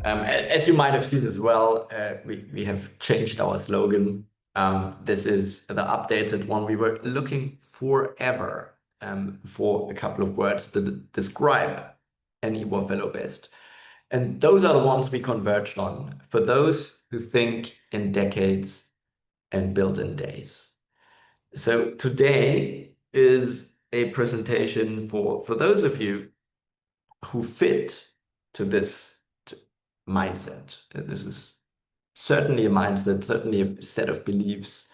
As you might have seen as well, we have changed our slogan. This is the updated one. We were looking forever for a couple of words to describe an EWOR Fellow best. And those are the ones we converged on for those who think in decades and build in days. So today is a presentation for those of you who fit to this mindset. This is certainly a mindset, certainly a set of beliefs.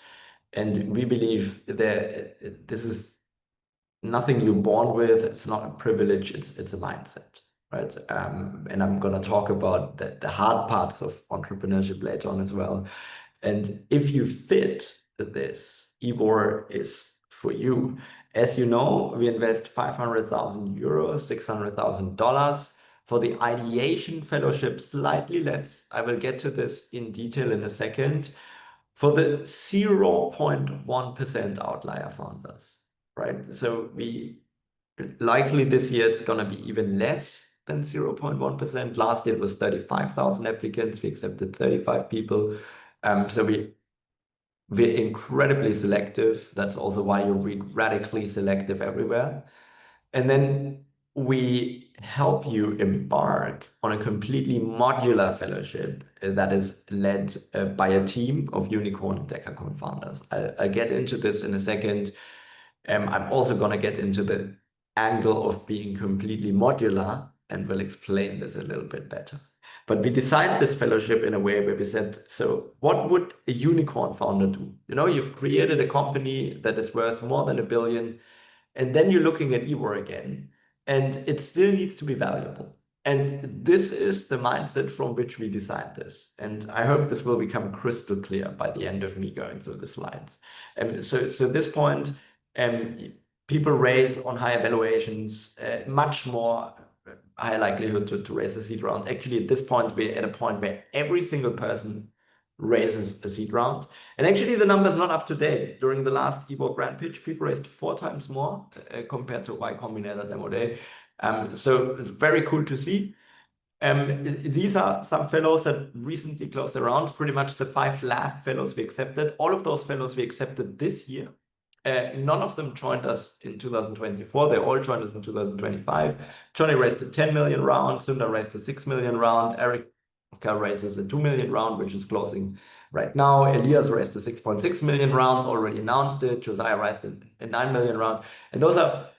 And we believe that this is nothing you're born with. It's not a privilege. It's a mindset, right? And I'm going to talk about the hard parts of entrepreneurship later on as well. And if you fit this, EWOR is for you. As you know, we invest 500,000 euros, $600,000 for the Ideation Fellowship, slightly less. I will get to this in detail in a second. For the 0.1% outlier founders, right? So we likely this year it's going to be even less than 0.1%. Last year it was 35,000 applicants. We accepted 35 people. So we're incredibly selective. That's also why you read radically selective everywhere. And then we help you embark on a completely modular fellowship that is led by a team of unicorn and decacorn founders. I'll get into this in a second. I'm also going to get into the angle of being completely modular, and we'll explain this a little bit better. But we designed this fellowship in a way where we said, so what would a unicorn founder do? You know, you've created a company that is worth more than $1 billion, and then you're looking at EWOR again, and it still needs to be valuable. And this is the mindset from which we designed this. And I hope this will become crystal clear by the end of me going through the slides. So at this point, people raise on higher valuations, much more high likelihood to raise a seed round. Actually, at this point, we're at a point where every single person raises a seed round. And actually, the number is not up to date. During the last EWOR Grand Pitch, people raised 4 times more compared to Y Combinator Demo Day. So it's very cool to see. These are some fellows that recently closed their rounds, pretty much the 5 last fellows we accepted. All of those fellows we accepted this year. None of them joined us in 2024. They all joined us in 2025. Johnny raised a 10 million round. Sundar raised a 6 million round. Eric raises a 2 million round, which is closing right now. Elias raised a 6.6 million round, already announced it. Josiah raised a 9 million round. And those are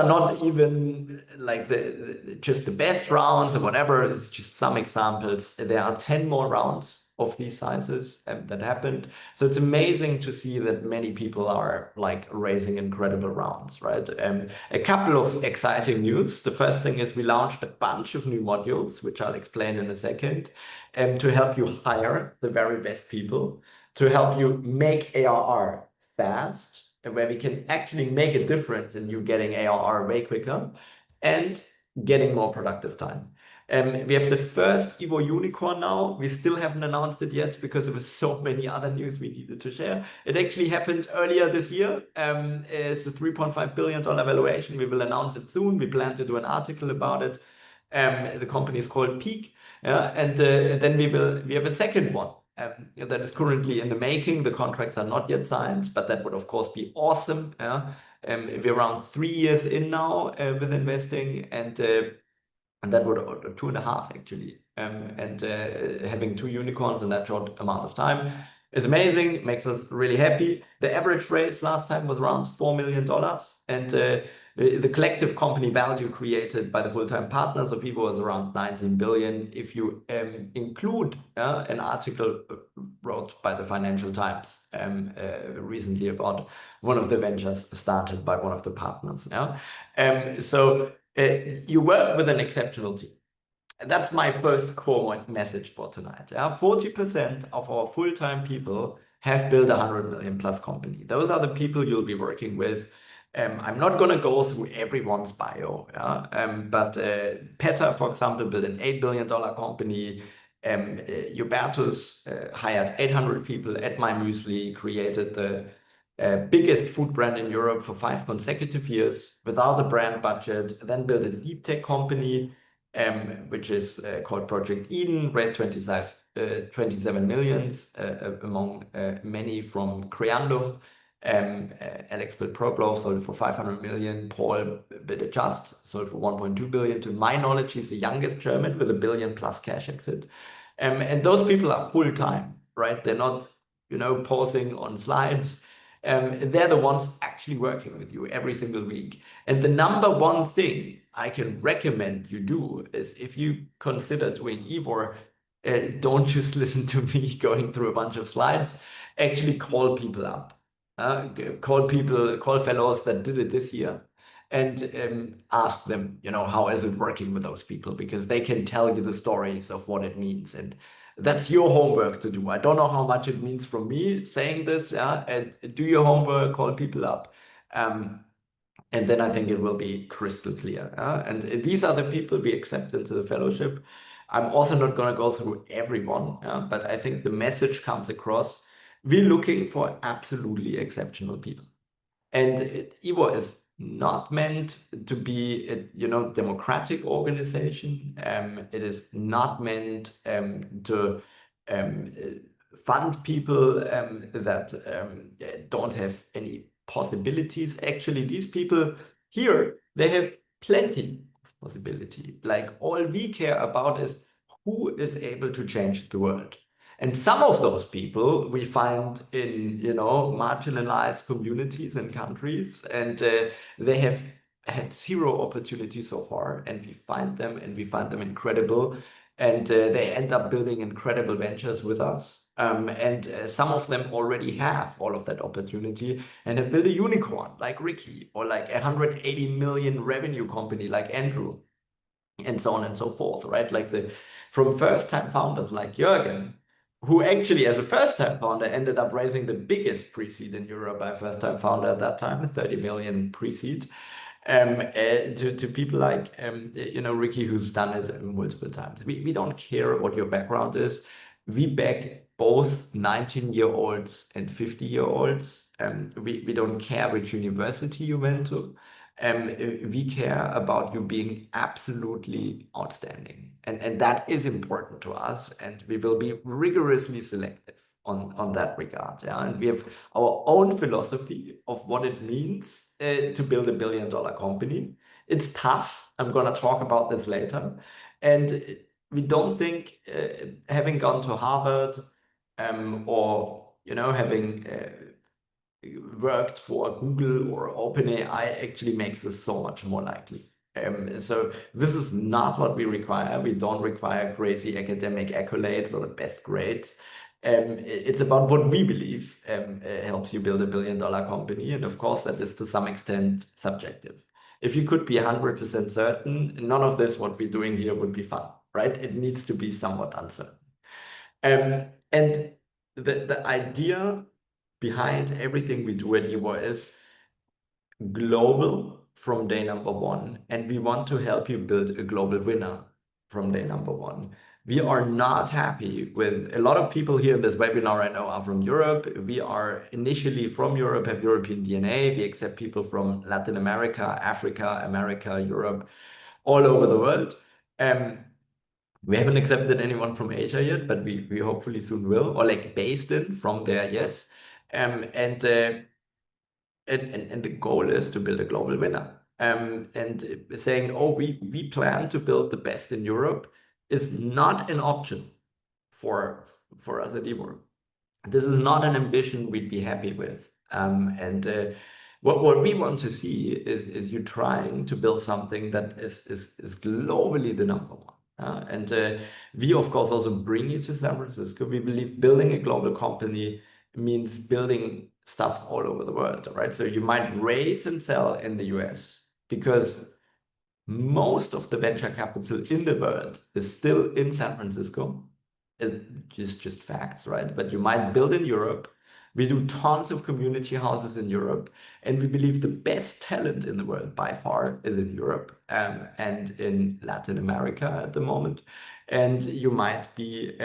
not even like just the best rounds or whatever. It's just some examples. There are 10 more rounds of these sizes that happened. So it's amazing to see that many people are like raising incredible rounds, right? A couple of exciting news. The first thing is we launched a bunch of new modules, which I'll explain in a second, to help you hire the very best people, to help you make ARR fast, and where we can actually make a difference in you getting ARR way quicker and getting more productive time. We have the first EWOR unicorn now. We still haven't announced it yet because there was so many other news we needed to share. It actually happened earlier this year. It's a $3.5 billion valuation. We will announce it soon. We plan to do an article about it. The company is called Peak. And then we have a second one that is currently in the making. The contracts are not yet signed, but that would of course be awesome. We're around 3 years in now with investing, and that would 2.5 actually. Having 2 unicorns in that short amount of time is amazing. It makes us really happy. The average raise last time was around $4 million, and the collective company value created by the full-time partners of EWOR is around 19 billion. If you include an article wrote by the Financial Times recently about one of the ventures started by one of the partners. So you work with an exceptional team. That's my first core message for tonight. 40% of our full-time people have built a 100 million plus company. Those are the people you'll be working with. I'm not going to go through everyone's bio, but Petter, for example, built an $8 billion company. Hubertus hired 800 people at My Muesli, created the biggest food brand in Europe for 5 consecutive years without a brand budget, then built a deep tech company which is called Project Eden, raised 27 millions among many from Creandum. Alex built ProGlove, sold it for 500 million. Paul built Adjust, sold for 1.2 billion. To my knowledge, he's the youngest German with a billion plus cash exit. And those people are full time, right? They're not, pausing on slides. They're the ones actually working with you every single week. And the number one thing I can recommend you do is, if you consider doing EWOR, don't just listen to me going through a bunch of slides. Actually call people up. Call fellows that did it this year, and ask them, how is it working with those people? Because they can tell you the stories of what it means. And that's your homework to do. I don't know how much it means from me saying this, and do your homework, call people up. And then I think it will be crystal clear. And these are the people we accept into the fellowship. I'm also not going to go through everyone, but I think the message comes across. We're looking for absolutely exceptional people. And EWOR is not meant to be a democratic organization. It is not meant to fund people that don't have any possibilities. Actually, these people here, they have plenty of possibility. Like, all we care about is who is able to change the world. And some of those people we find in, marginalized communities and countries, and they have had zero opportunity so far, and we find them incredible, and they end up building incredible ventures with us. And some of them already have all of that opportunity and have built a unicorn like Ricky, or like 180 million revenue company like Andrew, and so on and so forth, right? Like from first-time founders like Jürgen, who actually, as a first-time founder, ended up raising the biggest pre-seed in Europe by a first-time founder at that time, 30 million pre-seed, to people like Ricky, who's done it multiple times. We don't care what your background is. We back both 19-year-olds and 50-year-olds. We don't care which university you went to. We care about you being absolutely outstanding. And that is important to us. And we will be rigorously selective on that regard. Yeah? And we have our own philosophy of what it means to build $1 billion company. It's tough. I'm going to talk about this later. And we don't think having gone to Harvard or having worked for Google or OpenAI actually makes this so much more likely. So this is not what we require. We don't require crazy academic accolades or the best grades. It's about what we believe helps you build $1 billion company. And of course, that is to some extent subjective. If you could be 100% certain, none of this, what we're doing here, would be fun, right? It needs to be somewhat uncertain. And the idea behind everything we do at EWOR is global from day number one, and we want to help you build a global winner from day number one. We are not happy with a lot of people here in this webinar right now are from Europe. We are initially from Europe, have European DNA. We accept people from Latin America, Africa, America, Europe, all over the world. We haven't accepted anyone from Asia yet, but we hopefully soon will, or like based in from there, yes. And the goal is to build a global winner. And saying, oh, we plan to build the best in Europe is not an option for us at EWOR. This is not an ambition we'd be happy with. What we want to see is you trying to build something that is globally the number one. And we, of course, also bring you to San Francisco. We believe building a global company means building stuff all over the world, right? So you might raise and sell in the US because most of the venture capital in the world is still in San Francisco. It's just facts, right? But you might build in Europe. We do tons of community houses in Europe, and we believe the best talent in the world by far is in Europe and in Latin America at the moment. And you might be,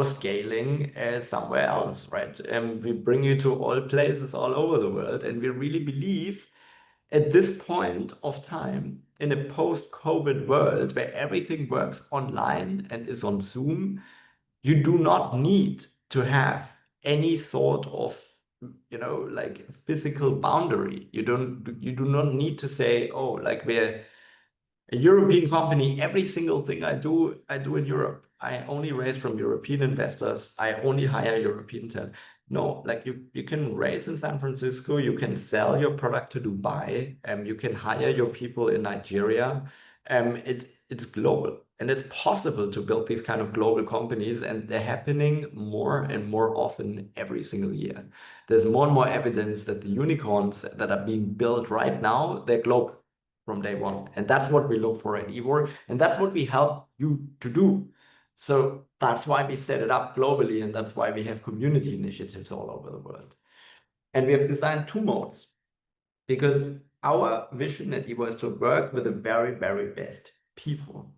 scaling somewhere else, right? We bring you to all places all over the world, and we really believe at this point of time, in a post-COVID world where everything works online and is on Zoom, you do not need to have any sort of, like physical boundary. You do not need to say, oh, like we're a European company, every single thing I do in Europe. I only raise from European investors. I only hire European talent. No, like you can raise in San Francisco, you can sell your product to Dubai, you can hire your people in Nigeria. It's global, and it's possible to build these kind of global companies, and they're happening more and more often every single year. There's more and more evidence that the unicorns that are being built right now, they're global from day one. And that's what we look for at EWOR, and that's what we help you to do. So that's why we set it up globally, and that's why we have community initiatives all over the world. And we have designed 2 modes, because our vision at EWOR is to work with the very, very best people.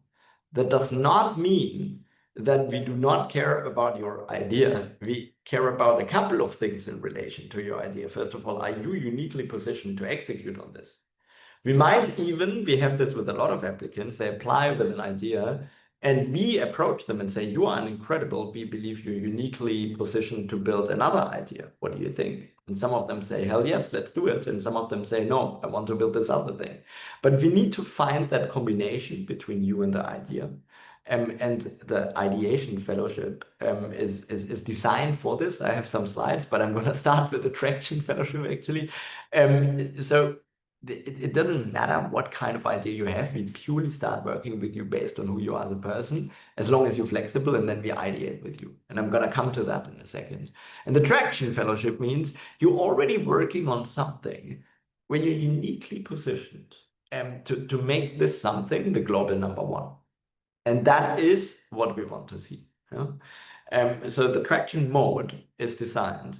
That does not mean that we do not care about your idea. We care about a couple of things in relation to your idea. First of all, are you uniquely positioned to execute on this? We have this with a lot of applicants, they apply with an idea, and we approach them and say, you are incredible. We believe you're uniquely positioned to build another idea. What do you think? And some of them say, hell yes, let's do it. And some of them say, no, I want to build this other thing. But we need to find that combination between you and the idea. And the Ideation Fellowship is designed for this. I have some slides, but I'm going to start with the Traction Fellowship, actually. So it doesn't matter what kind of idea you have. We purely start working with you based on who you are as a person, as long as you're flexible, and then we ideate with you. And I'm going to come to that in a second. And the Traction Fellowship means you're already working on something where you're uniquely positioned to make this something the global #1. And that is what we want to see. So the Traction mode is designed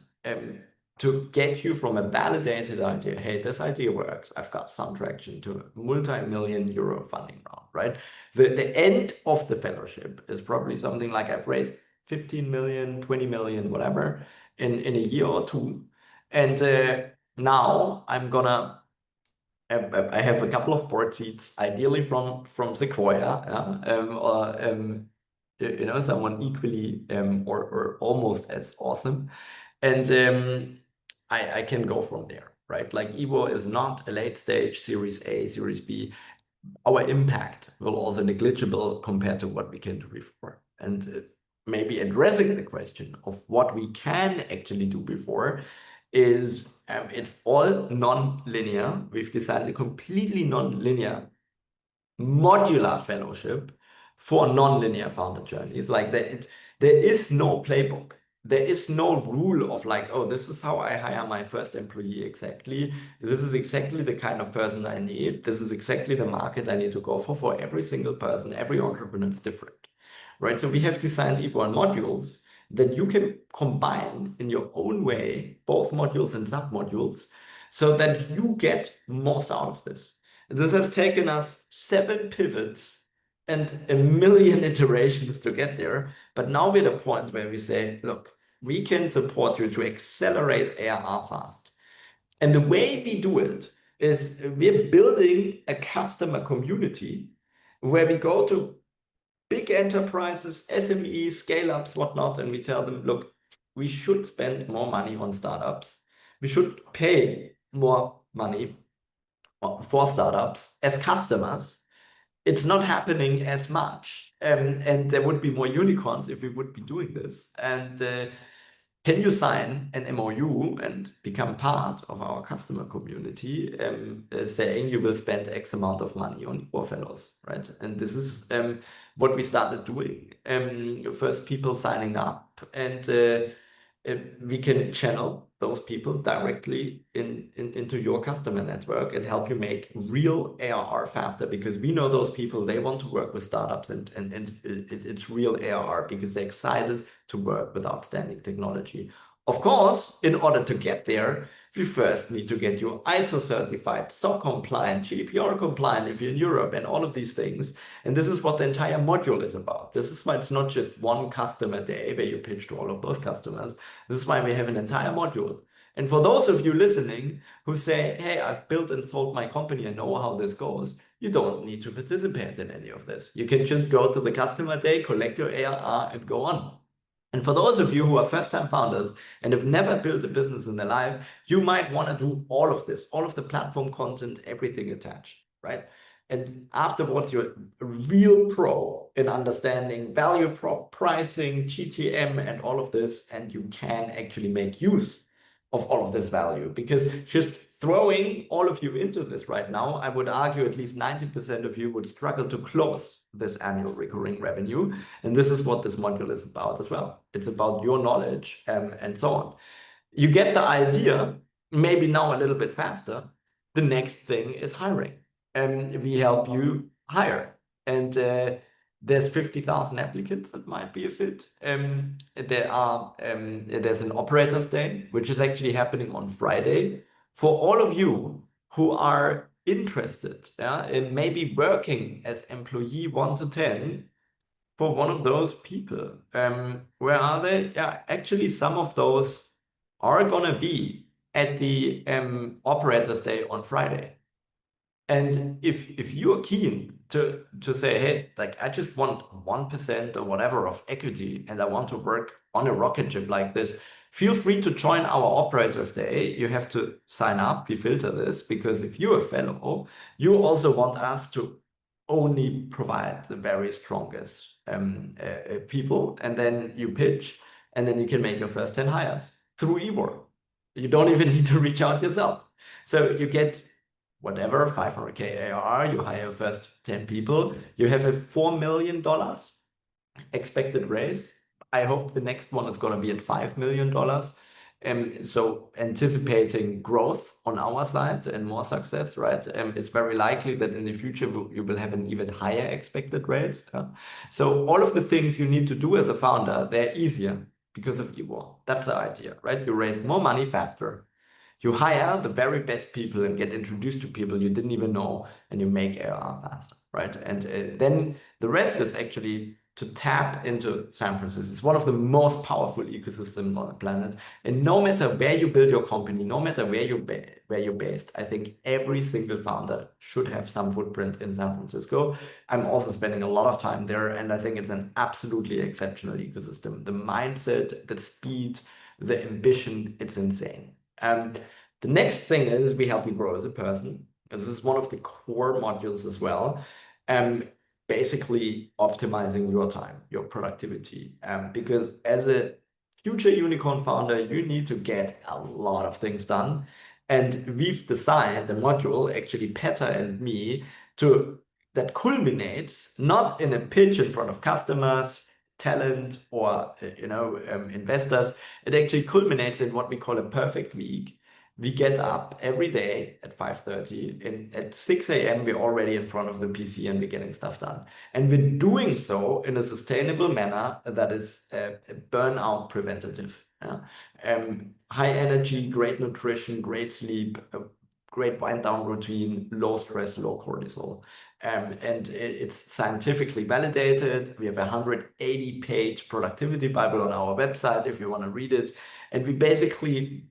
to get you from a validated idea, hey, this idea works, I've got some traction, to a multi-million euro funding round, right? The end of the fellowship is probably something like I've raised 15 million, 20 million, whatever, in a year or 2. And now I have a couple of board seats, ideally from Sequoia, or someone equally or almost as awesome. And I can go from there, right? Like EWOR is not a late stage Series A, Series B. Our impact will also negligible compared to what we can do before. And maybe addressing the question of what we can actually do before is it's all non-linear. We've designed a completely non-linear modular fellowship for non-linear founder journeys. Like there is no playbook. There is no rule of like, oh, this is how I hire my first employee exactly. This is exactly the kind of person I need. This is exactly the market I need to go for every single person. Every entrepreneur is different, right? So we have designed EWOR modules that you can combine in your own way, both modules and submodules, so that you get most out of this. This has taken us 7 pivots and a million iterations to get there. But now we're at a point where we say, look, we can support you to accelerate ARR fast. And the way we do it is we're building a customer community where we go to big enterprises, SMEs, scale-ups, whatnot, and we tell them, look, we should spend more money on startups. We should pay more money for startups as customers. It's not happening as much, and there would be more unicorns if we would be doing this. And can you sign an MOU and become part of our customer community, saying you will spend X amount of money on EWOR fellows, right? And this is what we started doing. First people signing up, and we can channel those people directly into your customer network and help you make real ARR faster, because we know those people, they want to work with startups, and it's real ARR because they're excited to work with outstanding technology. Of course, in order to get there, we first need to get you ISO certified, SOC compliant, GDPR compliant if you're in Europe, and all of these things. And this is what the entire module is about. This is why it's not just one customer day where you pitch to all of those customers. This is why we have an entire module. And for those of you listening who say, hey, I've built and sold my company and know how this goes, you don't need to participate in any of this. You can just go to the customer day, collect your ARR, and go on. And for those of you who are first-time founders and have never built a business in their life, you might want to do all of this, all of the platform content, everything attached, right? And afterwards, you're a real pro in understanding value prop, pricing, GTM, and all of this, and you can actually make use of all of this value. Because just throwing all of you into this right now, I would argue at least 90% of you would struggle to close this annual recurring revenue. And this is what this module is about as well. It's about your knowledge and so on. You get the idea, maybe now a little bit faster. The next thing is hiring. And we help you hire. And there's 50,000 applicants that might be a fit. There's an operators day, which is actually happening on Friday. For all of you who are interested in maybe working as employee 1 to 10 for one of those people, where are they? Yeah, actually, some of those are gonna be at the operators day on Friday. And if you're keen to say, hey, like I just want 1% or whatever of equity and I want to work on a rocket ship like this, feel free to join our operators day. You have to sign up. We filter this because if you're a fellow, you also want us to only provide the very strongest people, and then you pitch, and then you can make your first 10 hires through EWOR. You don't even need to reach out yourself. So you get whatever, 500K ARR, you hire your first 10 people, you have a $4 million expected raise. I hope the next one is going to be at $5 million. So anticipating growth on our side and more success, right? It's very likely that in the future you will have an even higher expected raise. So all of the things you need to do as a founder, they're easier because of EWOR. That's the idea, right? You raise more money faster. You hire the very best people and get introduced to people you didn't even know, and you make ARR faster, right? And then the rest is actually to tap into San Francisco. It's one of the most powerful ecosystems on the planet. And no matter where you build your company, no matter where you're based, I think every single founder should have some footprint in San Francisco. I'm also spending a lot of time there, and I think it's an absolutely exceptional ecosystem. The mindset, the speed, the ambition, it's insane. The next thing is we help you grow as a person. This is one of the core modules as well. Basically optimizing your time, your productivity. Because as a future unicorn founder, you need to get a lot of things done. And we've designed a module, actually Petter and me, that culminates not in a pitch in front of customers, talent, or investors. It actually culminates in what we call a perfect week. We get up every day at 5:30, and at 6 a.m. we're already in front of the PC and we're getting stuff done. And we're doing so in a sustainable manner that is burnout preventative. High energy, great nutrition, great sleep, great wind down routine, low stress, low cortisol. And it's scientifically validated. We have a 180-page productivity Bible on our website if you want to read it. And we basically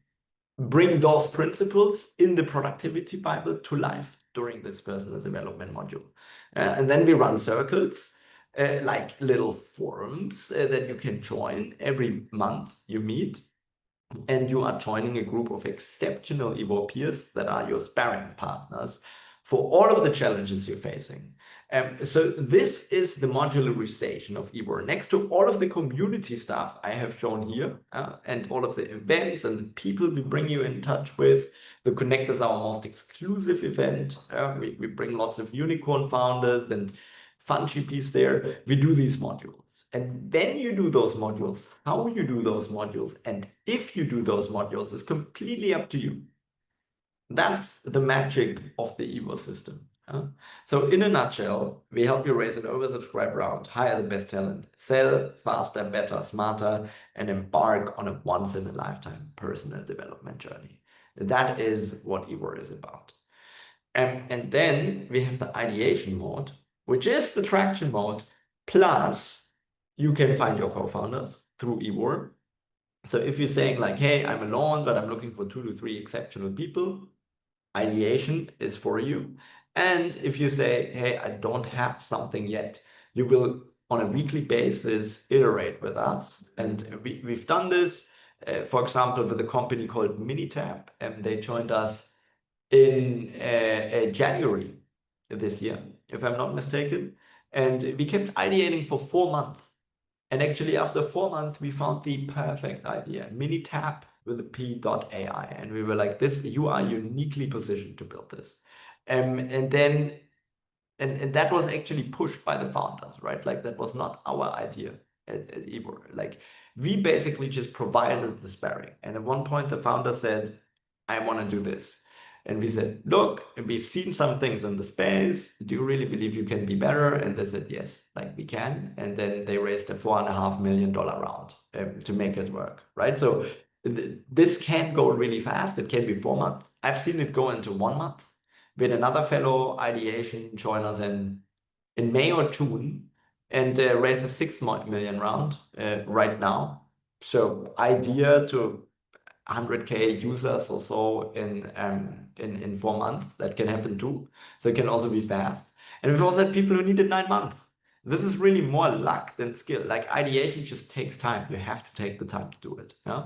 bring those principles in the productivity Bible to life during this personal development module. And then we run circles, like little forums that you can join. Every month you meet, and you are joining a group of exceptional EWOR peers that are your sparring partners for all of the challenges you're facing. So this is the modularization of EWOR. Next to all of the community stuff I have shown here, and all of the events and the people we bring you in touch with. The Connect is our most exclusive event. We bring lots of unicorn founders and fun GPs there. We do these modules. And when you do those modules, how you do those modules, and if you do those modules is completely up to you. That's the magic of the EWOR system. So in a nutshell, we help you raise an oversubscribed round, hire the best talent, sell faster, better, smarter, and embark on a once-in-a-lifetime personal development journey. That is what EWOR is about. And then we have the ideation mode, which is the traction mode, plus you can find your co-founders through EWOR. So if you're saying like, hey, I'm alone, but I'm looking for 2 to 3 exceptional people, ideation is for you. And if you say, hey, I don't have something yet, you will on a weekly basis iterate with us. And we've done this, for example, with a company called Minitab, and they joined us in January this year, if I'm not mistaken. And we kept ideating for 4 months. And actually, after 4 months, we found the perfect idea, Minitab with a P.ai. And we were like, this, you are uniquely positioned to build this. And then and that was actually pushed by the founders, right? Like that was not our idea at EWOR. Like we basically just provided the sparring. And at one point the founder said, I want to do this. And we said, look, we've seen some things in the space. Do you really believe you can be better? And they said, yes, like we can. And then they raised a $4.5 million round to make it work, right? So this can go really fast. It can be 4 months. I've seen it go into 1 month. With another fellow, Ideation, join us in May or June and raise a 6 million round right now. So idea to 100K users or so in 4 months. That can happen too. So it can also be fast. And we've also had people who needed 9 months. This is really more luck than skill. Like ideation just takes time. You have to take the time to do it. Yeah?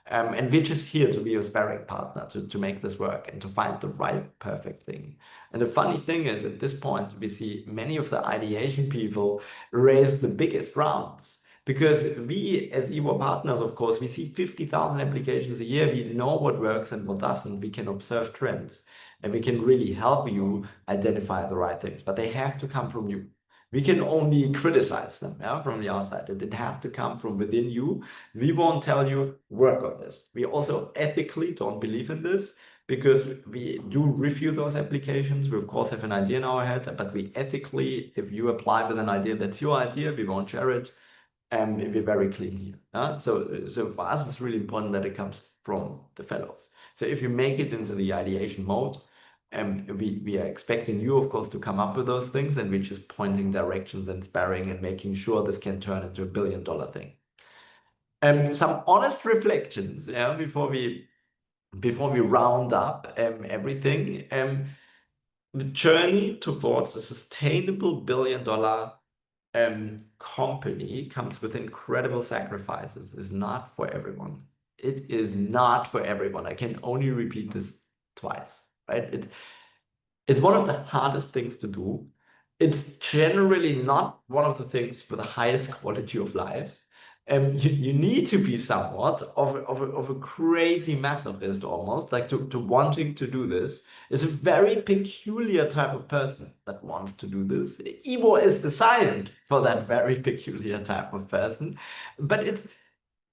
And we're just here to be a sparring partner to make this work and to find the right perfect thing. And the funny thing is, at this point, we see many of the ideation people raise the biggest rounds. Because we, as EWOR partners, of course, we see 50,000 applications a year. We know what works and what doesn't. We can observe trends and we can really help you identify the right things. But they have to come from you. We can only criticize them from the outside. It has to come from within you. We won't tell you, work on this. We also ethically don't believe in this because we do review those applications. We, of course, have an idea in our head, but we ethically, if you apply with an idea that's your idea, we won't share it. We're very clean here. So for us, it's really important that it comes from the fellows. So if you make it into the ideation mode, we are expecting you, of course, to come up with those things, and we're just pointing directions and sparring and making sure this can turn into $1 billion thing. Some honest reflections, before we round up everything. The journey towards a sustainable $1 billion company comes with incredible sacrifices. It's not for everyone. It is not for everyone. I can only repeat this twice, right? It's one of the hardest things to do. It's generally not one of the things with the highest quality of life. You need to be somewhat of a crazy masochist almost, like to wanting to do this. It's a very peculiar type of person that wants to do this. EWOR is designed for that very peculiar type of person, but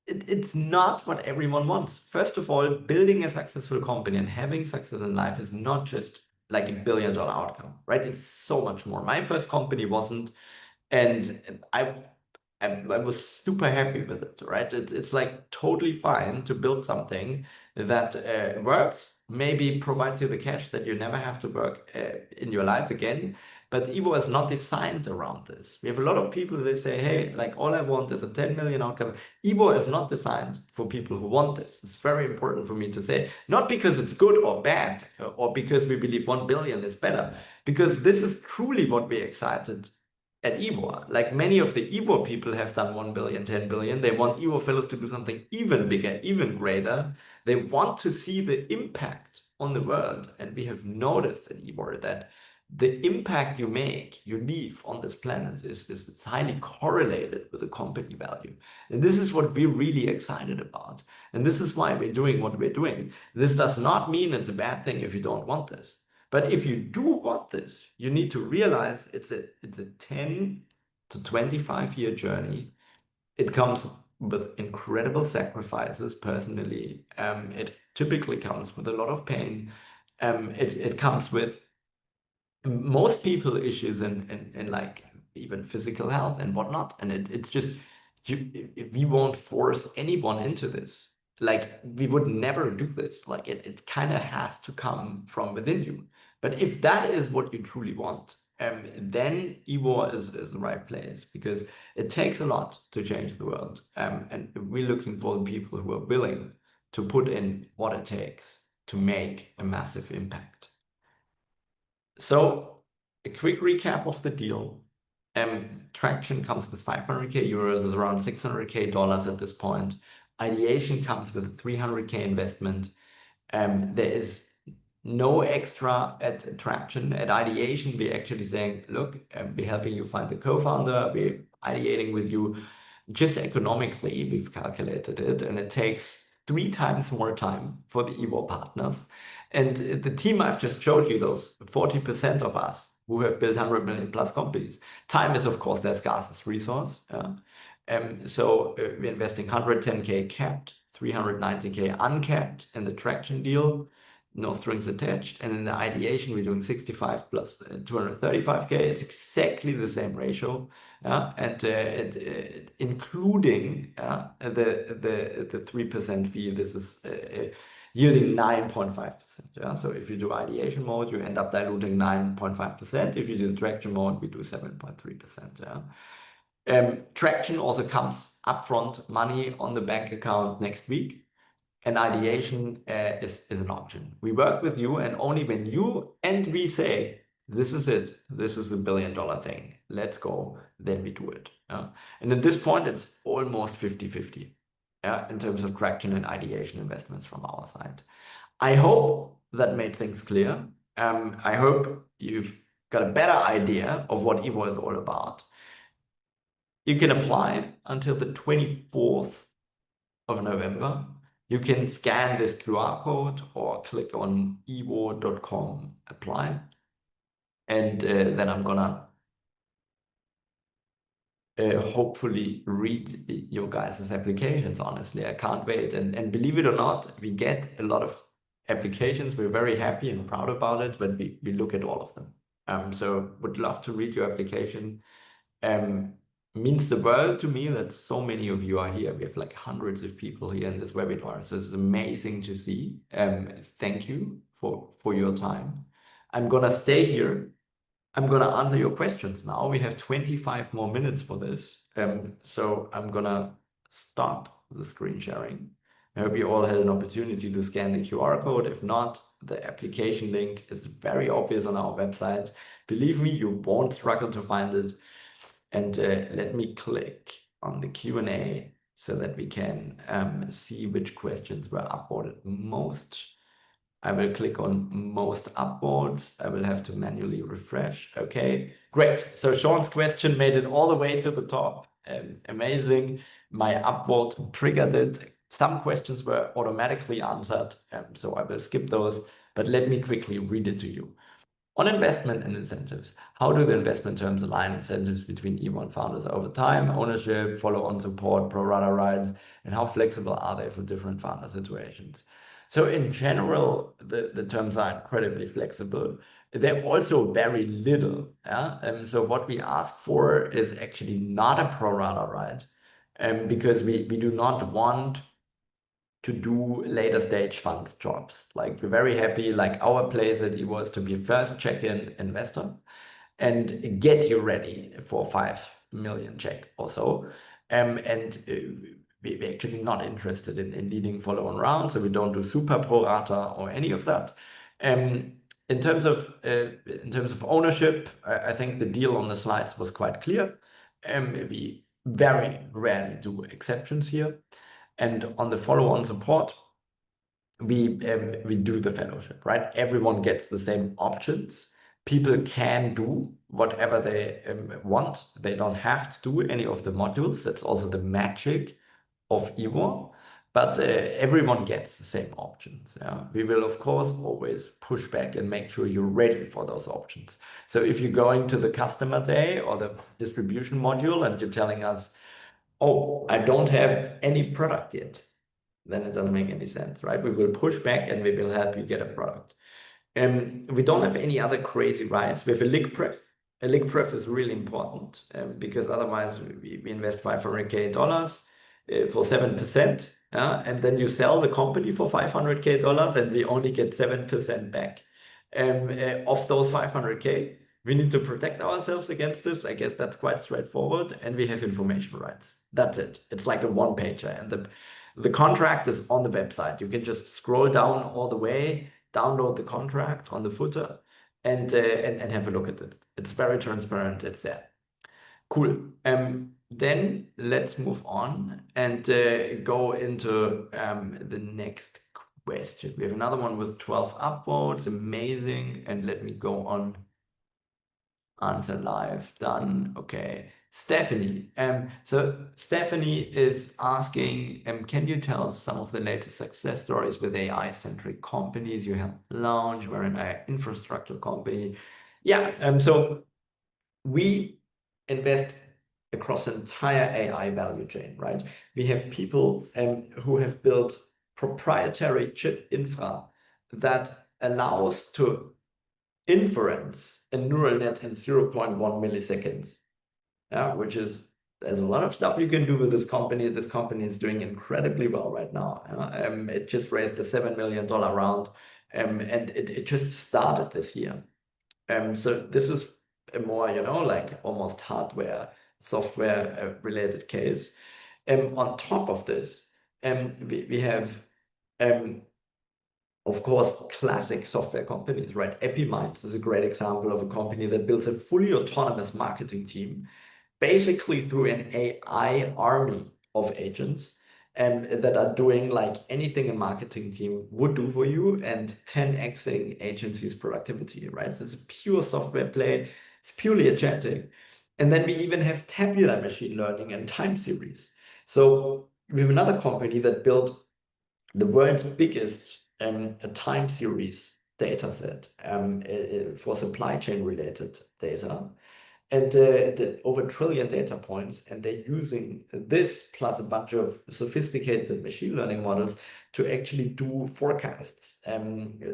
it's not what everyone wants. First of all, building a successful company and having success in life is not just like $1 billion outcome, right? It's so much more. My first company wasn't, and I was super happy with it, right? It's like totally fine to build something that works, maybe provides you the cash that you never have to work in your life again. But EVO is not designed around this. We have a lot of people, they say, hey, like all I want is a 10 million outcome. EVO is not designed for people who want this. It's very important for me to say, not because it's good or bad, or because we believe 1 billion is better, because this is truly what we're excited at EWOR. Like many of the EWOR people have done 1 billion, 10 billion. They want EWOR fellows to do something even bigger, even greater. They want to see the impact on the world. And we have noticed at EWOR that the impact you make, you leave on this planet is highly correlated with the company value. And this is what we're really excited about. And this is why we're doing what we're doing. This does not mean it's a bad thing if you don't want this. But if you do want this, you need to realize it's a 10 to 25-year journey. It comes with incredible sacrifices personally. It typically comes with a lot of pain. It comes with most people issues in like even physical health and whatnot. And it's just, we won't force anyone into this. Like we would never do this. Like it kind of has to come from within you. But if that is what you truly want, then EWOR is the right place, because it takes a lot to change the world. And we're looking for people who are willing to put in what it takes to make a massive impact. So a quick recap of the deal. Traction comes with 500K euros, is around $600K at this point. Ideation comes with a 300K investment. There is no extra at Traction. At Ideation, we're actually saying, look, we're helping you find the co-founder, we're ideating with you. Just economically, we've calculated it, and it takes 3 times more time for the EWOR partners. And the team I've just showed you, those 40% of us who have built 100 million plus companies, time is, of course, their scarcest resource. So we're investing 110K capped, 390K uncapped in the Traction deal, no strings attached. And in the Ideation, we're doing 65 plus 235K. It's exactly the same ratio. And including the 3% fee, this is yielding 9.5%. Yeah, so if you do ideation mode, you end up diluting 9.5%. If you do the traction mode, we do 7.3%. Yeah. Traction also comes upfront money on the bank account next week. And ideation is an option. We work with you, and only when you and we say, this is it, this is the $1 billion thing, let's go, then we do it. And at this point, it's almost 50-50 in terms of traction and ideation investments from our side. I hope that made things clear. I hope you've got a better idea of what EWOR is all about. You can apply until the 24th of November. You can scan this QR code or click on ewor.com apply. And then I'm gonna hopefully read your guys' applications. Honestly, I can't wait. And believe it or not, we get a lot of applications. We're very happy and proud about it, but we look at all of them. So would love to read your application. Means the world to me that so many of you are here. We have like hundreds of people here in this webinar. So it's amazing to see. Thank you for your time. I'm gonna stay here. I'm gonna answer your questions now. We have 25 more minutes for this. So I'm gonna stop the screen sharing. I hope you all had an opportunity to scan the QR code. If not, the application link is very obvious on our website. Believe me, you won't struggle to find it. And let me click on the Q&A so that we can see which questions were upvoted most. I will click on most upvotes. I will have to manually refresh. Okay, great. So Sean's question made it all the way to the top. Amazing. My upvote triggered it. Some questions were automatically answered, so I will skip those, but let me quickly read it to you. On investment and incentives, how do the investment terms align incentives between EWOR founders over time, ownership, follow-on support, pro-rata rights, and how flexible are they for different founder situations? So in general, the terms are incredibly flexible. They're also very little. So what we ask for is actually not a pro-rata right, because we do not want to do later stage funds jobs. Like we're very happy, like our place at EWOR is to be first check-in investor and get you ready for 5 million check or so. And we're actually not interested in leading follow-on rounds, so we don't do super pro rata or any of that. In terms of ownership, I think the deal on the slides was quite clear. We very rarely do exceptions here. And on the follow-on support, we do the fellowship, right? Everyone gets the same options. People can do whatever they want. They don't have to do any of the modules. That's also the magic of EWOR. But everyone gets the same options. Yeah? We will, of course, always push back and make sure you're ready for those options. So if you're going to the customer day or the distribution module and you're telling us, oh, I don't have any product yet, then it doesn't make any sense, right? We will push back and we will help you get a product. We don't have any other crazy rights. We have a lick pref. A lick pref is really important because otherwise we invest $500K for 7%. And then you sell the company for $500K and we only get 7% back. Of those 500K, we need to protect ourselves against this. I guess that's quite straightforward. And we have information rights. That's it. It's like a one-pager. And the contract is on the website. You can just scroll down all the way, download the contract on the footer. and have a look at it. It's very transparent. It's there. Cool. Then let's move on and go into the next question. We have another one with 12 upvotes. Amazing. And let me go on. Answer live. Done. Okay. Stephanie. So Stephanie is asking, can you tell us some of the latest success stories with AI-centric companies you helped launch? We're an AI infrastructure company. Yeah. So we invest across the entire AI value chain, right? We have people who have built proprietary chip infra that allows to inference a neural net in 0.1 milliseconds. Yeah, which is, there's a lot of stuff you can do with this company. This company is doing incredibly well right now. It just raised a $7 million round, and it just started this year. So this is a more, like almost hardware, software related case. On top of this, we have, of course, classic software companies, right? EpiMinds is a great example of a company that builds a fully autonomous marketing team, basically through an AI army of agents that are doing like anything a marketing team would do for you and 10xing agencies' productivity, right? So it's a pure software play. It's purely agentic. And then we even have tabular machine learning and time series. So we have another company that built the world's biggest a time series data set for supply chain related data. And over 1 trillion data points, and they're using this plus a bunch of sophisticated machine learning models to actually do forecasts,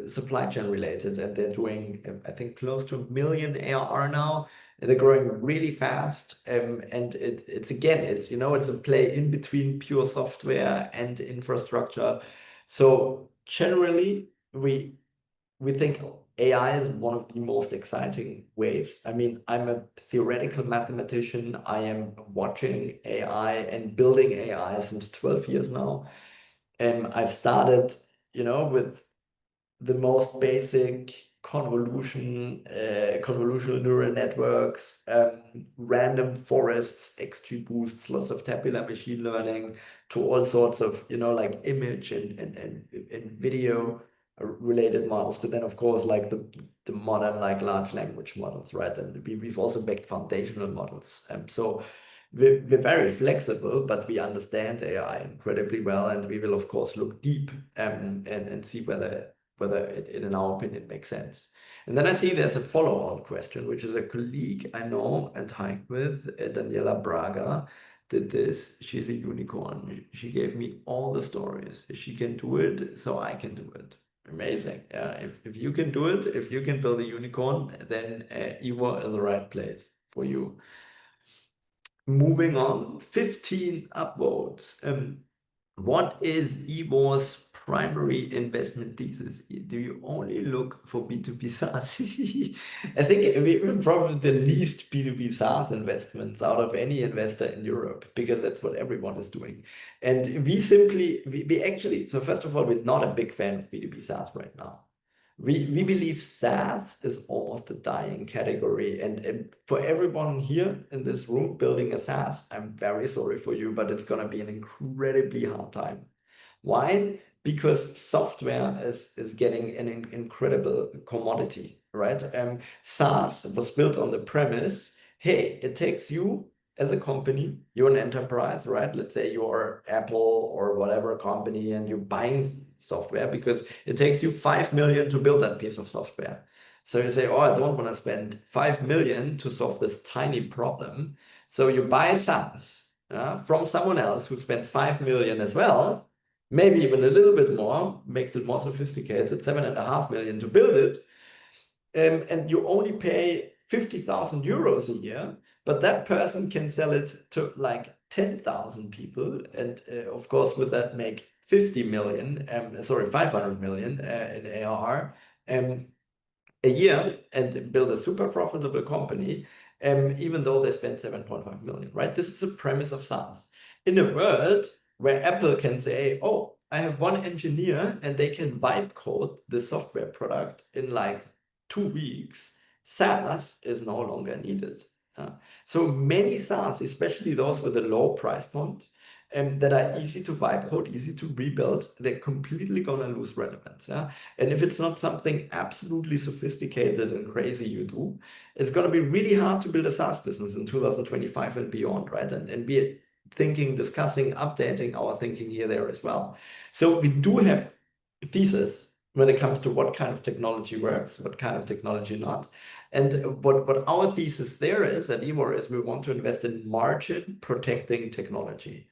supply chain related. And they're doing, I think, close to 1 million ARR now. And they're growing really fast. And it's again, it's a play in between pure software and infrastructure. So generally, we think AI is one of the most exciting waves. I mean, I'm a theoretical mathematician. I am watching AI and building AI since 12 years now. And I've started, with the most basic convolutional neural networks, random forests, XGBoosts, lots of tabular machine learning, to all sorts of, like image and video related models, to then of course like the modern like large language models, right? And we've also backed foundational models. So we're very flexible, but we understand AI incredibly well, and we will of course look deep and see whether it, in our opinion, makes sense. And then I see there's a follow-on question, which is a colleague I know and hiked with, Daniela Braga, did this. She's a unicorn. She gave me all the stories. She can do it, so I can do it. Amazing. Yeah, if you can do it, if you can build a unicorn, then EWOR is the right place for you. Moving on, 15 upvotes. What is EWOR's primary investment thesis? Do you only look for B2B SaaS? I think we're probably the least B2B SaaS investments out of any investor in Europe, because that's what everyone is doing. And we actually, so first of all, we're not a big fan of B2B SaaS right now. We believe SaaS is almost a dying category. And for everyone here in this room building a SaaS, I'm very sorry for you, but it's going to be an incredibly hard time. Why? Because software is getting an incredible commodity, right? SaaS was built on the premise, hey, it takes you as a company, you're an enterprise, right? Let's say you're Apple or whatever company, and you're buying software because it takes you 5 million to build that piece of software. So you say, oh, I don't want to spend 5 million to solve this tiny problem. So you buy SaaS from someone else who spends 5 million as well, maybe even a little bit more, makes it more sophisticated, 7.5 million to build it. And you only pay 50,000 euros a year, but that person can sell it to like 10,000 people. And of course, with that, make 500 million in ARR a year, and build a super profitable company, even though they spend 7.5 million, right? This is the premise of SaaS. In a world where Apple can say, oh, I have one engineer and they can vibe code the software product in like 2 weeks, SaaS is no longer needed. So many SaaS, especially those with a low price point, that are easy to vibe code, easy to rebuild, they're completely gonna lose relevance. And if it's not something absolutely sophisticated and crazy you do, it's gonna be really hard to build a SaaS business in 2025 and beyond, right? And be thinking, discussing, updating our thinking here, there as well. So we do have thesis when it comes to what kind of technology works, what kind of technology not. And what our thesis there is at EWOR is we want to invest in margin protecting technology.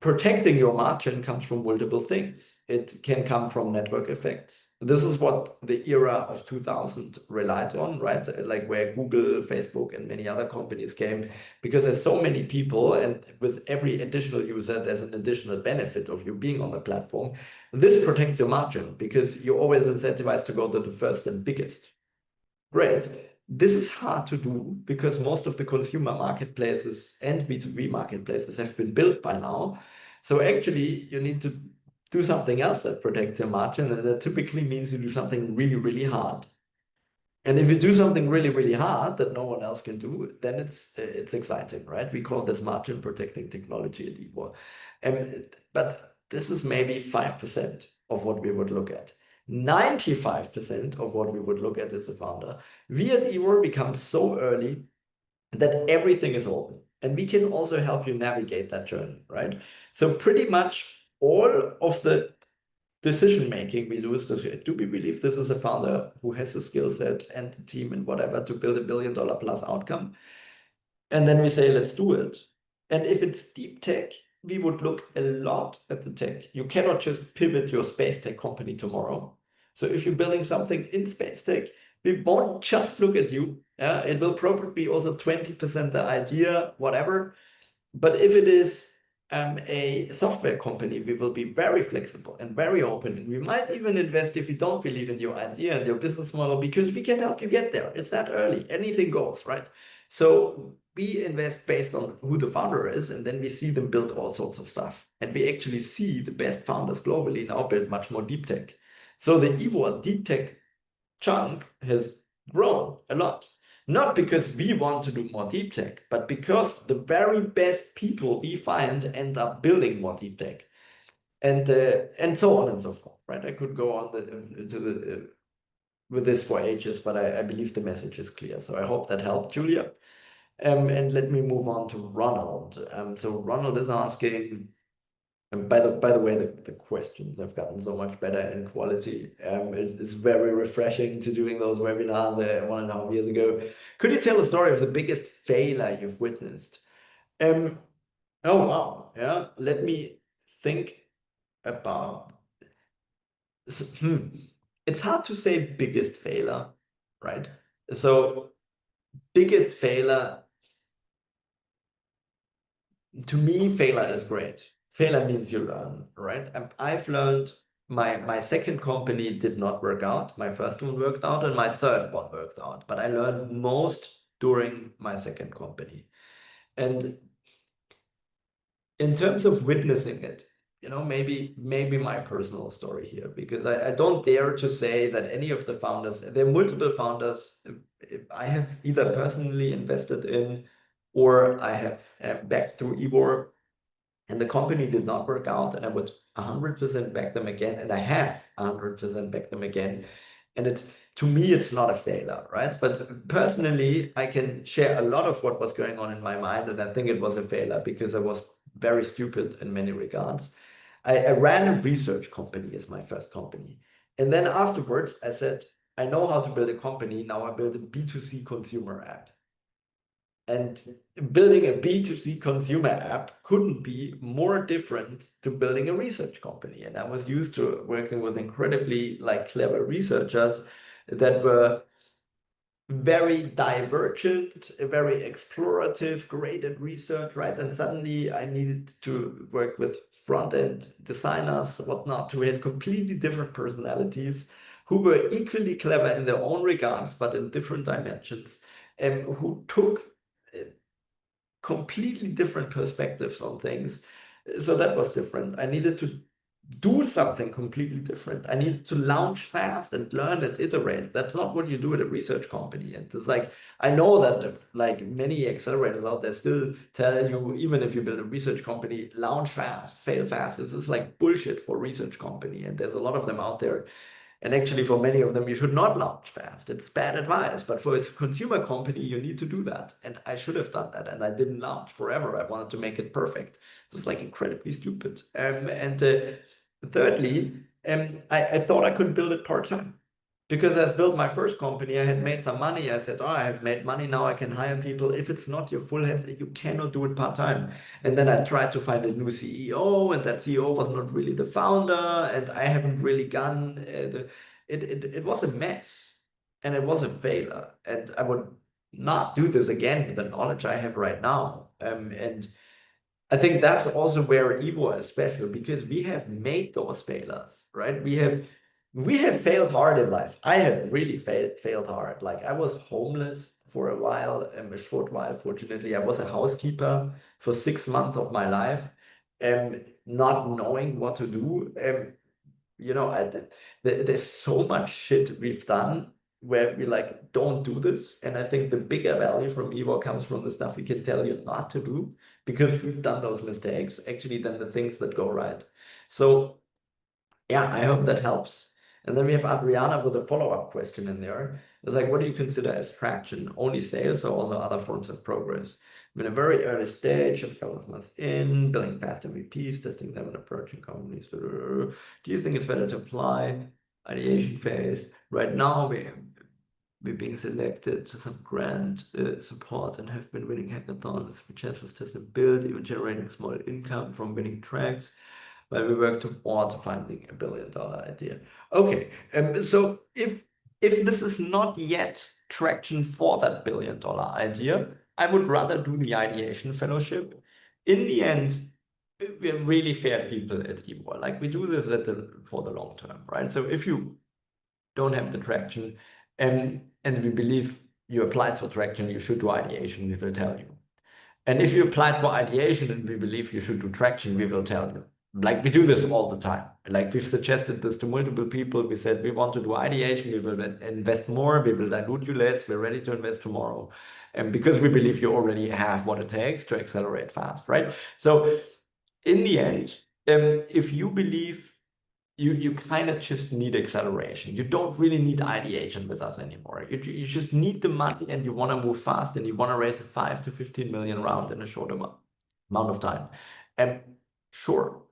Protecting your margin comes from multiple things. It can come from network effects. This is what the era of 2000 relied on, right? Like where Google, Facebook, and many other companies came, because there's so many people, and with every additional user, there's an additional benefit of you being on the platform. This protects your margin because you're always incentivized to go to the first and biggest. Great. This is hard to do because most of the consumer marketplaces and B2B marketplaces have been built by now. So actually, you need to do something else that protects your margin, and that typically means you do something really, really hard. And if you do something really, really hard that no one else can do, then it's exciting, right? We call this margin protecting technology at EWOR. But this is maybe 5% of what we would look at. 95% of what we would look at as a founder. We at EWOR become so early that everything is open. And we can also help you navigate that journey, right? So pretty much all of the decision making we do is do we believe this is a founder who has a skill set and the team and whatever to build $1 billion plus outcome? And then we say, let's do it. And if it's deep tech, we would look a lot at the tech. You cannot just pivot your space tech company tomorrow. So if you're building something in space tech, we won't just look at you. It will probably be also 20% the idea, whatever. But if it is a software company, we will be very flexible and very open. And we might even invest if you don't believe in your idea and your business model, because we can help you get there. It's that early. Anything goes, right? So we invest based on who the founder is, and then we see them build all sorts of stuff. And we actually see the best founders globally now build much more deep tech. So the EWOR deep tech chunk has grown a lot. Not because we want to do more deep tech, but because the very best people we find end up building more deep tech, and so on and so forth. Right? I could go on with this for ages, but I believe the message is clear. So I hope that helped, Julia. And let me move on to Ronald. So Ronald is asking. And by the way, the questions have gotten so much better in quality. It's very refreshing to doing those webinars 1.5 years ago. Could you tell a story of the biggest failure you've witnessed? Oh, wow. Yeah. Let me think about. It's hard to say biggest failure, right? So biggest failure, to me, failure is great. Failure means you learn, right? I've learned my second company did not work out. My first one worked out, and my third one worked out. But I learned most during my second company. And in terms of witnessing it, maybe my personal story here, because I don't dare to say that any of the founders, there are multiple founders I have either personally invested in or I have backed through EWOR. And the company did not work out, and I would 100% back them again, and I have 100% back them again. And to me, it's not a failure, right? But personally, I can share a lot of what was going on in my mind, and I think it was a failure because I was very stupid in many regards. I ran a research company as my first company. And then afterwards, I said, I know how to build a company. Now I build a B2C consumer app. And building a B2C consumer app couldn't be more different to building a research company. And I was used to working with incredibly clever researchers that were very divergent, very explorative, great at research, right? And suddenly I needed to work with front-end designers, whatnot, who had completely different personalities, who were equally clever in their own regards, but in different dimensions, and who took completely different perspectives on things. So that was different. I needed to do something completely different. I need to launch fast and learn and iterate. That's not what you do at a research company. And it's like, I know that like many accelerators out there still tell you, even if you build a research company, launch fast, fail fast. This is like bullshit for research company. And there's a lot of them out there. And actually, for many of them, you should not launch fast. It's bad advice. But for a consumer company, you need to do that. And I should have done that. And I didn't launch forever. I wanted to make it perfect. It's like incredibly stupid. And thirdly, I thought I could build it part-time. Because as built my first company, I had made some money. I said, oh, I have made money now. I can hire people. If it's not your full head, you cannot do it part-time. And then I tried to find a new CEO, and that CEO was not really the founder, and I haven't really gone. It was a mess, and it was a failure. And I would not do this again with the knowledge I have right now. And I think that's also where EWOR is special because we have made those failures, right? We have failed hard in life. I have really failed hard. Like I was homeless for a while, a short while. Fortunately, I was a housekeeper for 6 months of my life, not knowing what to do. There's so much shit we've done where we like don't do this. And I think the bigger value from EWOR comes from the stuff we can tell you not to do because we've done those mistakes actually than the things that go right. So yeah, I hope that helps. And then we have Adriana with a follow-up question in there. It's like, what do you consider as traction? Only sales or also other forms of progress? I'm in a very early stage, just a couple of months in, building fast MVPs, testing them and approaching companies. Do you think it's better to apply ideation phase? Right now, we're being selected to some grant support and have been winning hackathons, which helps us test and build, even generating small income from winning tracks while we work towards finding $1 billion idea. Okay, so if this is not yet traction for that $1 billion idea, I would rather do the Ideation Fellowship. In the end, we're really fair people at EWOR. Like we do this for the long term, right? So if you don't have the traction, and we believe you applied for traction, you should do ideation, we will tell you. And if you applied for ideation and we believe you should do traction, we will tell you. Like we do this all the time. Like we've suggested this to multiple people. We said we want to do ideation, we will invest more, we will dilute you less, we're ready to invest tomorrow. And because we believe you already have what it takes to accelerate fast, right? So in the end, if you believe you kind of just need acceleration. You don't really need ideation with us anymore. You just need the money and you want to move fast and you want to raise a 5 to 15 million round in a short amount of time. And sure,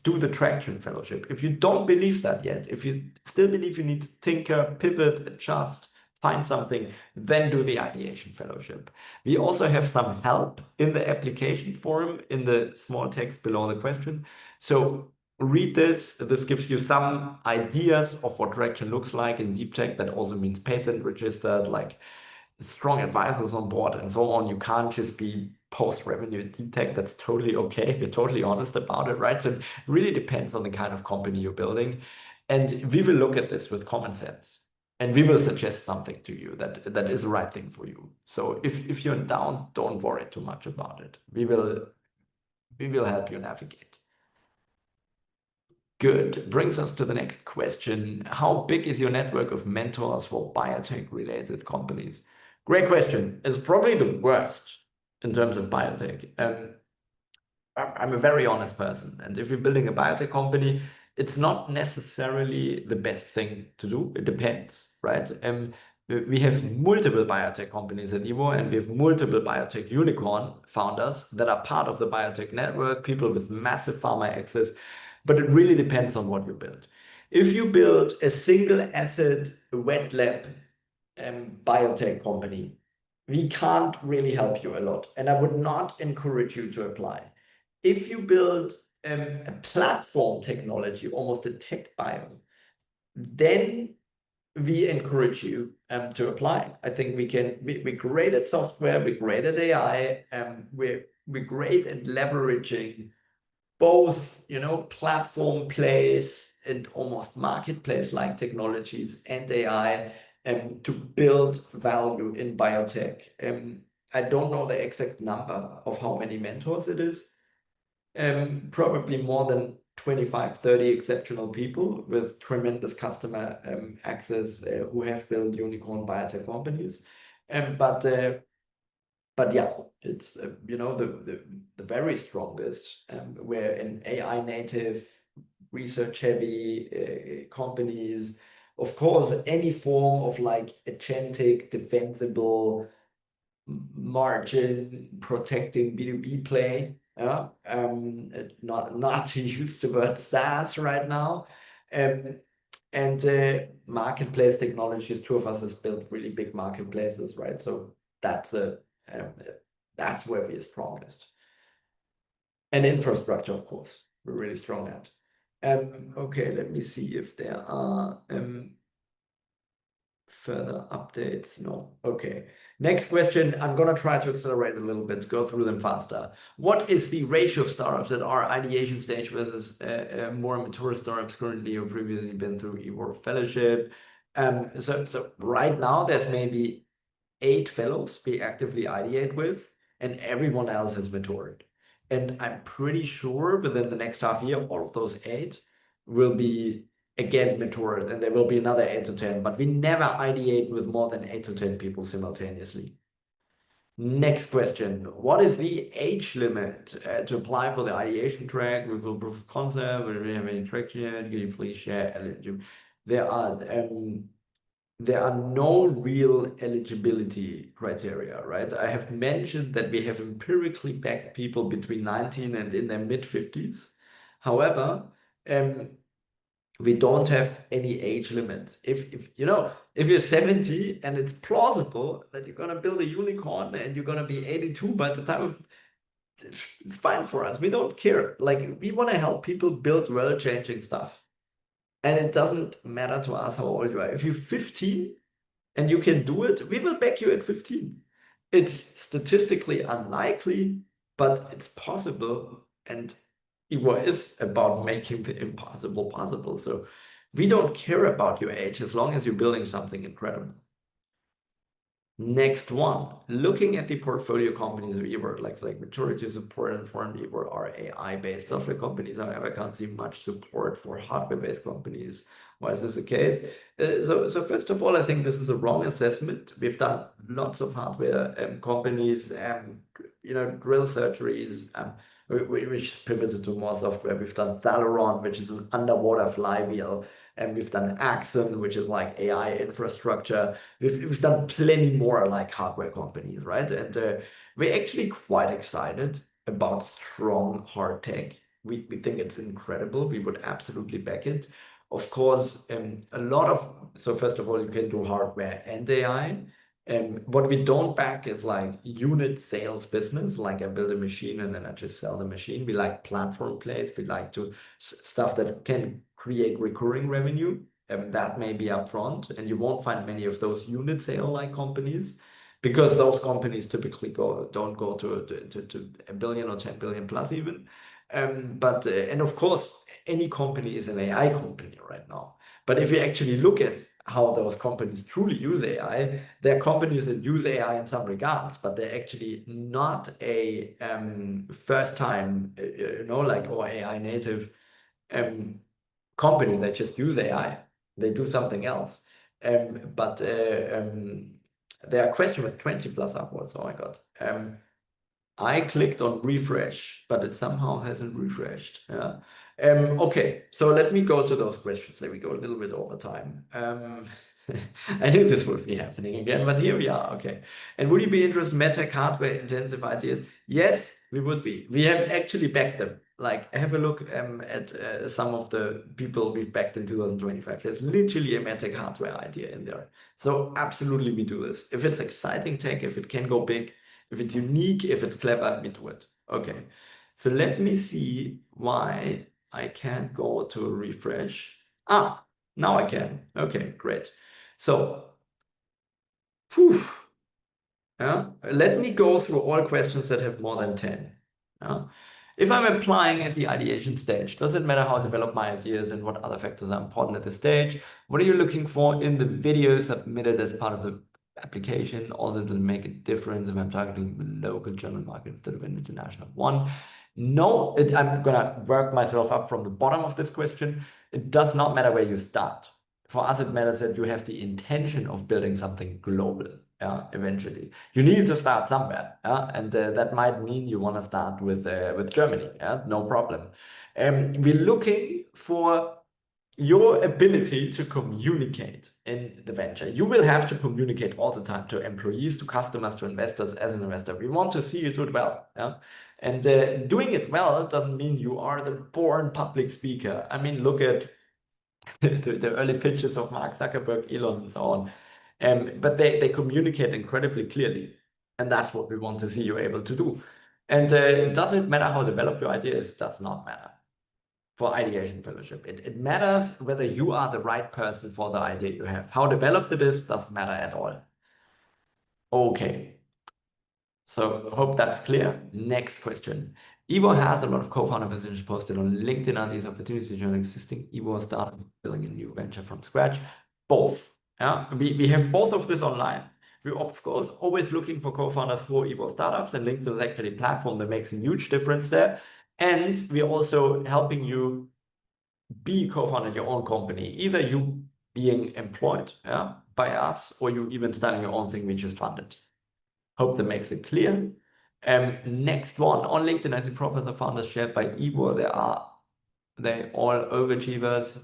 do the traction fellowship. If you don't believe that yet, if you still believe you need to tinker, pivot, adjust, find something, then do the ideation fellowship. We also have some help in the application form in the small text below the question. So read this. This gives you some ideas of what traction looks like in deep tech. That also means patent registered, like strong advisors on board and so on. You can't just be post-revenue in deep tech. That's totally okay. We're totally honest about it, right? So it really depends on the kind of company you're building. And we will look at this with common sense. And we will suggest something to you that is the right thing for you. So if you're down, don't worry too much about it. We will help you navigate. Good. Brings us to the next question. How big is your network of mentors for biotech-related companies? Great question. It's probably the worst in terms of biotech. I'm a very honest person, and if you're building a biotech company, it's not necessarily the best thing to do. It depends, right? We have multiple biotech companies at EWOR, and we have multiple biotech unicorn founders that are part of the biotech network, people with massive pharma access, but it really depends on what you build. If you build a single asset wet lab biotech company, we can't really help you a lot, and I would not encourage you to apply. If you build a platform technology, almost a tech bio, then we encourage you to apply. I think we're great at software, we're great at AI, we're great at leveraging both, platform plays and almost marketplace-like technologies and AI to build value in biotech. I don't know the exact number of how many mentors it is. Probably more than 25, 30 exceptional people with tremendous customer access who have built unicorn biotech companies. But yeah, it's the very strongest. We're in AI native, research heavy companies. Of course, any form of like agentic, defensible, margin protecting B2B play. Yeah, not to use the word SaaS right now. And marketplace technologies, two of us has built really big marketplaces, right? So that's um, that's where we're strongest. And infrastructure, of course, we're really strong at. Okay, let me see if there are further updates. No. Okay. Next question. I'm going to try to accelerate a little bit, go through them faster. What is the ratio of startups that are ideation stage versus more mature startups currently or previously been through EWOR Fellowship? So right now there's maybe 8 fellows we actively ideate with, and everyone else has matured. And I'm pretty sure within the next half year, all of those 8 will be again matured, and there will be another 8 to 10. But we never ideate with more than 8 to 10 people simultaneously. Next question. What is the age limit to apply for the ideation track? We will proof of concept. We don't have any traction yet. Can you please share eligibility? There are no real eligibility criteria, right? I have mentioned that we have empirically backed people between 19 and in their mid-50s. However, we don't have any age limits. If you're 70 and it's plausible that you're gonna build a unicorn and you're gonna be 82 by the time of, it's fine for us. We don't care. Like, we want to help people build world-changing stuff. And it doesn't matter to us how old you are. If you're 15 and you can do it, we will back you at 15. It's statistically unlikely, but it's possible. And EWOR is about making the impossible possible. So we don't care about your age as long as you're building something incredible. Next one, looking at the portfolio companies of EWOR, like majority of support and foreign EWOR are AI-based software companies. However, I can't see much support for hardware-based companies. Why is this the case? So first of all, I think this is a wrong assessment. We've done lots of hardware companies, drill surgeries, which pivoted to more software. We've done Thaleron, which is an underwater flywheel. And we've done Axon, which is like AI infrastructure. We've done plenty more like hardware companies, right? And we're actually quite excited about strong hard tech. We think it's incredible. We would absolutely back it. Of course, so first of all, you can do hardware and AI. What we don't back is like unit sales business, like I build a machine and then I just sell the machine. We like platform plays. We like to stuff that can create recurring revenue. That may be upfront, and you won't find many of those unit sale like companies because those companies typically don't go to a billion or 10 billion plus even. And of course, any company is an AI company right now. But if you actually look at how those companies truly use AI, they're companies that use AI in some regards, but they're actually not a first time, or AI native company that just use AI. They do something else. But there are questions with 20 plus upwards. Oh my God. I clicked on refresh, but it somehow hasn't refreshed. Yeah. Okay, so let me go to those questions. Let me go a little bit over time. I knew this would be happening again, but here we are. Okay. And would you be interested in medtech hardware intensive ideas? Yes, we would be. We have actually backed them. Like, have a look at some of the people we've backed in 2025. There's literally a medtech hardware idea in there. So absolutely we do this. If it's exciting tech, if it can go big, if it's unique, if it's clever, we do it. Okay, so let me see why I can't go to refresh. Now I can. Okay, great. So, let me go through all questions that have more than 10. If I'm applying at the ideation stage, does it matter how I develop my ideas and what other factors are important at this stage? What are you looking for in the video submitted as part of the application. Also, does it make a difference if I'm targeting the local German market instead of an international one? No, I'm gonna work myself up from the bottom of this question. It does not matter where you start. For us, it matters that you have the intention of building something global. Yeah, eventually you need to start somewhere. Yeah, and that might mean you want to start with Germany. Yeah, no problem. We're looking for your ability to communicate in the venture. You will have to communicate all the time to employees, to customers, to investors. As an investor, we want to see you do it well. Yeah? And doing it well doesn't mean you are the born public speaker. I mean, look at the early pitches of Mark Zuckerberg, Elon, and so on. But they communicate incredibly clearly. And that's what we want to see you able to do. And it doesn't matter how developed your idea is, it does not matter for Ideation Fellowship. It matters whether you are the right person for the idea you have. How developed it is doesn't matter at all. Okay. So hope that's clear. Next question. EWOR has a lot of co-founder positions posted on LinkedIn. Are these opportunities to join existing EWOR startup building a new venture from scratch? Both. Yeah, we have both of this online. We're of course always looking for co-founders for EWOR startups, and LinkedIn is actually a platform that makes a huge difference there. And we're also helping you be co-founder in your own company, either you being employed by us or you even starting your own thing we just funded. Hope that makes it clear. Next one, on LinkedIn, I see profiles of founders shared by EWOR. They all overachievers,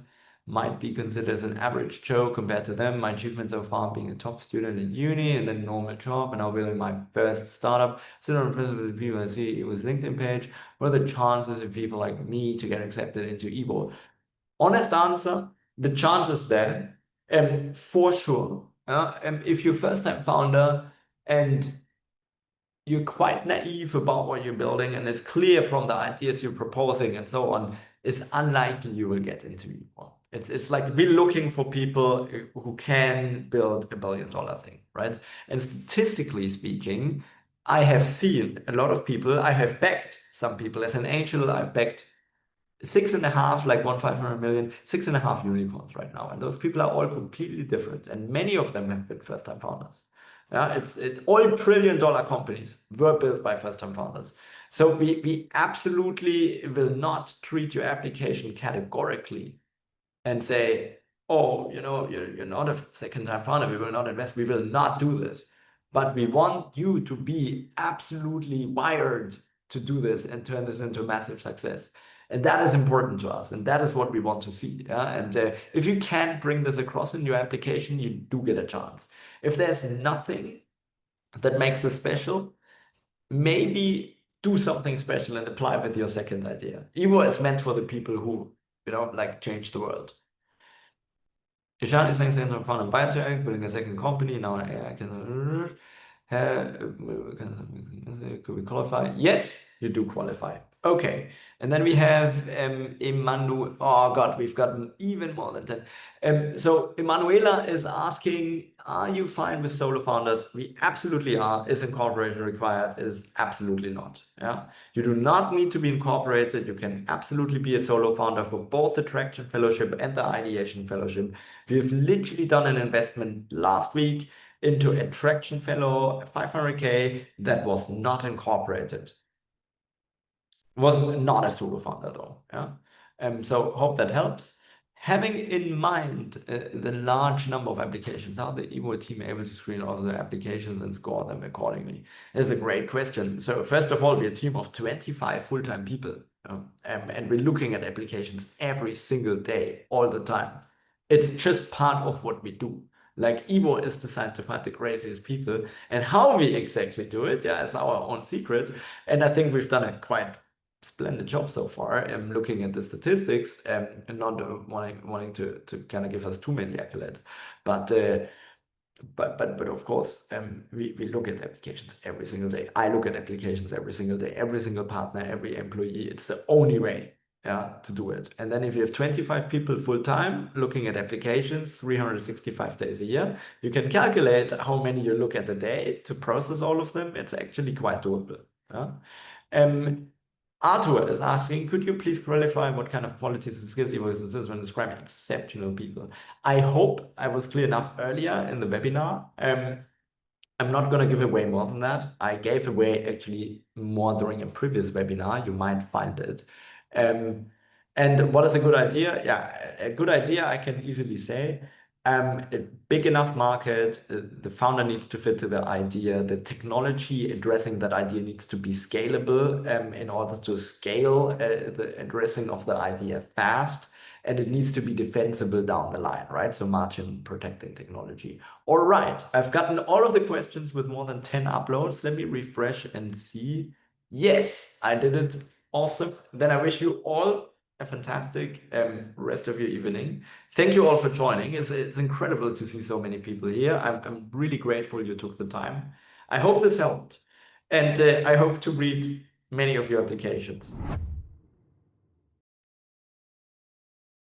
might be considered as an average Joe compared to them. My achievements so far being a top student in uni and then normal job, and now building my first startup. Still not impressed with the people I see with LinkedIn page. What are the chances of people like me to get accepted into EWOR? Honest answer, the chances there, for sure. If you're first-time founder and you're quite naive about what you're building, and it's clear from the ideas you're proposing and so on, it's unlikely you will get into EWOR. It's like we're looking for people who can build $1 billion thing, right? And statistically speaking, I have seen a lot of people, I have backed some people as an angel, I've backed 6.5, like 500 million, 6.5 unicorns right now. And those people are all completely different. And many of them have been first-time founders. Yeah, all trillion-dollar companies were built by first-time founders. So we absolutely will not treat your application categorically and say, oh, you're not a second-time founder, we will not invest, we will not do this. But we want you to be absolutely wired to do this and turn this into a massive success. And that is important to us, and that is what we want to see. Yeah? And if you can bring this across in your application, you do get a chance. If there's nothing that makes it special, maybe do something special and apply with your second idea. EWOR is meant for the people who, like change the world. Ishan is saying something fun and biotech, building a second company. Now I can. Could we qualify? Yes, you do qualify. Okay. And then we have Emmanuel. Oh God, we've gotten even more than 10. So Emanuela is asking, are you fine with solo founders? We absolutely are. Is incorporation required? Is absolutely not. Yeah. You do not need to be incorporated. You can absolutely be a solo founder for both the Traction Fellowship and the Ideation Fellowship. We've literally done an investment last week into a Traction Fellow, 500K, that was not incorporated. Was not a solo founder though. Yeah. So hope that helps. Having in mind the large number of applications, how the EWOR team able to screen all the applications and score them accordingly? Is a great question. So first of all, we're a team of 25 full-time people, and we're looking at applications every single day, all the time. It's just part of what we do. Like EWOR is designed to find the craziest people, and how we exactly do it, yeah, is our own secret. And I think we've done a quite splendid job so far. Looking at the statistics, and not wanting to kind of give us too many accolades, but of course, we look at applications every single day. I look at applications every single day. Every single partner, every employee. It's the only way, yeah, to do it. And then if you have 25 people full time looking at applications 365 days a year, you can calculate how many you look at a day to process all of them. It's actually quite doable. Yeah? Arthur is asking, could you please qualify what kind of qualities and skills EWOR is when describing exceptional people? I hope I was clear enough earlier in the webinar. I'm not going to give away more than that. I gave away actually more during a previous webinar. You might find it. Um, and what is a good idea? Yeah, a good idea, I can easily say. A big enough market, the founder needs to fit to the idea. The technology addressing that idea needs to be scalable in order to scale the addressing of the idea fast. And it needs to be defensible down the line, right? So margin protecting technology. All right, I've gotten all of the questions with more than 10 uploads. Let me refresh and see. Yes, I did it. Awesome. Then I wish you all a fantastic rest of your evening. Thank you all for joining. It's incredible to see so many people here. I'm really grateful you took the time. I hope this helped. And I hope to read many of your applications.